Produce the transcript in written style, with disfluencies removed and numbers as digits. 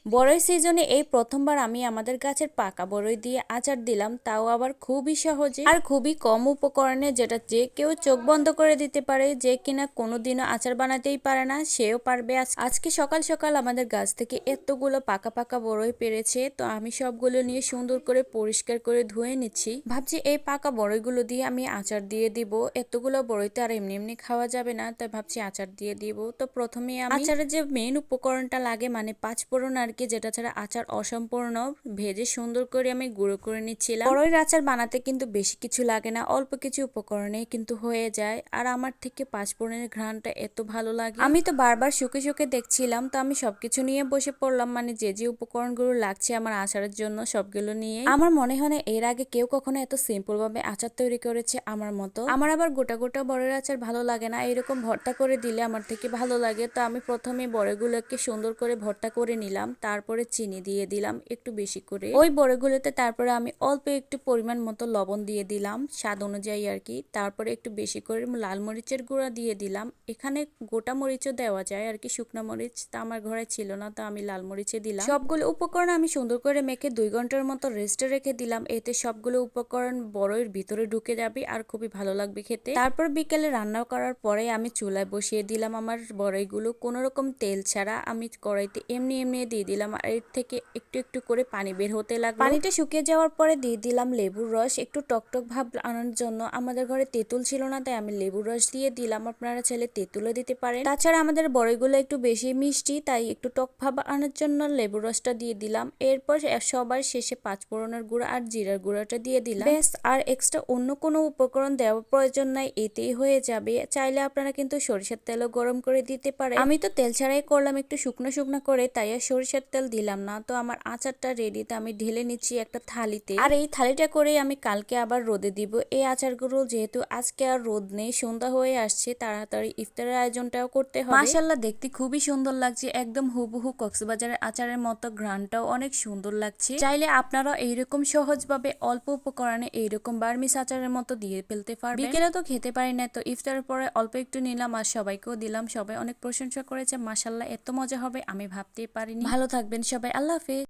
বড়ই সিজনে এই প্রথমবার আমি আমাদের গাছের পাকা বড়ই দিয়ে আচার দিলাম, তাও আবার খুবই সহজে আর খুবই কম উপকরণে, যেটা যে কেউ চোখ বন্ধ করে দিতে পারে। যে কিনা কোনোদিনও আচার বানাতেই পারে না, সেও পারবে। আজকে সকাল সকাল আমাদের গাছ থেকে এতগুলো পাকা পাকা বড়ই পেরেছে, তো আমি সবগুলো নিয়ে সুন্দর করে পরিষ্কার করে ধুয়ে নিচ্ছি। ভাবছি এই পাকা বড়ইগুলো দিয়ে আমি আচার দিয়ে দিব। এতগুলো বড়ই তো আর এমনি এমনি খাওয়া যাবে না, তাই ভাবছি আচার দিয়ে দিব। তো প্রথমে আমি আচারের যে মেন উপকরণটা লাগে মানে পাঁচফোড়ন আর কি, যেটা ছাড়া আচার অসম্পূর্ণ, ভেজে সুন্দর করে আমি গুঁড়ো করে নিচ্ছিলাম। বড়ইয়ের আচার বানাতে কিন্তু বেশি কিছু লাগে না, অল্প কিছু উপকরণে কিন্তু হয়ে যায়। আর আমার থেকে পাঁচফোড়নের ঘ্রাণটা এত ভালো লাগে, আমি তো বারবার শুকে শুকে দেখছিলাম। তো আমি সবকিছু নিয়ে বসে পড়লাম, মানে যে যে উপকরণগুলো লাগছে আমার আচারের জন্য সবগুলো নিয়ে। আমার মনে হয় না এর আগে কেউ কখনো এত সিম্পল ভাবে আচার তৈরি করেছে আমার মতো। আমার আবার গোটা গোটা বড়ের আচার ভালো লাগে না, এরকম ভর্তা করে দিলে আমার থেকে ভালো লাগে। তো আমি প্রথমে বড়গুলোকে সুন্দর করে ভর্তা করে নিলাম, তারপরে চিনি দিয়ে দিলাম একটু বেশি করে ওই বড়গুলোতে। তারপরে আমি অল্প একটু পরিমাণ মতো লবণ দিয়ে দিলাম, স্বাদ অনুযায়ী আর কি। তারপরে একটু বেশি করে লাল মরিচের গুঁড়া দিয়ে দিলাম। এখানে গোটা মরিচও দেওয়া যায় আর কি, শুকনো মরিচ তা আমার ঘরে ছিল না, তো আমি লাল মরিচে দিলাম। সবগুলো উপকরণ আমি সুন্দর করে মেখে 2 ঘন্টার মতো রেস্টে রেখে দিলাম। এতে সবগুলো উপকরণ বড়ইয়ের ভিতরে ঢুকে যাবে আর খুবই ভালো লাগবে খেতে। তারপর বিকেলে রান্না করার পরে আমি চুলায় বসিয়ে দিলাম আমার বড়ইগুলো, কোনো রকম তেল ছাড়া আমি কড়াইতে এমনি এমনি দিয়ে দিলাম। আর এর থেকে একটু একটু করে পানি বের হতে লাগলো। পানিটা শুকিয়ে যাওয়ার পরে দিয়ে দিলাম লেবুর রস, একটু টকটক ভাব আনার জন্য। আমাদের ঘরে তেঁতুল ছিল না, তাই আমি লেবুর রস দিয়ে দিলাম। আপনারা চাইলে তেঁতুলও দিতে পারেন। তাছাড়া আমাদের বড়ইগুলো একটু বেশি মিষ্টি, তাই একটু টক ভাব আনার জন্য লেবুর রসটা দিয়ে দিলাম। এরপর সবার শেষে পাঁচফোড়নের গুঁড়া আর জিরার গুঁড়াটা দিয়ে দিলাম। বেশ, আর এক্সট্রা অন্য কোনো উপকরণ দেওয়ার প্রয়োজন নাই, এতেই হয়ে যাবে। চাইলে আপনারা কিন্তু সরিষার তেলও গরম করে দিতে পারেন। আমি তো তেল ছাড়াই করলাম, একটু শুকনো শুকনো করে, তাই আর সরিষার তেল দিলাম না। তো আমার আচারটা রেডি, তো আমি ঢেলে নিচ্ছি একটা থালিতে। আর এই থালিটা করে আমি কালকে আবার রোদে দিব এই আচারগুলো, যেহেতু আজকে আর রোদ নেই, সন্ধ্যা হয়ে আসছে, তাড়াতাড়ি ইফতারের আয়োজনটাও করতে হবে। মাশাআল্লাহ, দেখতে খুবই সুন্দর লাগছে, একদম হুবহু কক্সবাজারের আচারের মতো। ঘ্রাণটাও অনেক সুন্দর লাগছে। চাইলে আপনারা এইরকম সহজভাবে অল্প উপকরণে এইরকম বার্মিস আচারের মতো দিয়ে ফেলতে পারবেন। বিকেলে তো খেতে পারি না, তো ইফতারের পরে অল্প একটু নিলাম আর সবাইকেও দিলাম। সবাই অনেক প্রশংসা করেছে, মাশাআল্লাহ এত মজা হবে আমি ভাবতেই পারিনি। ভালো থাকবেন সবাই, আল্লাহ হাফেজ।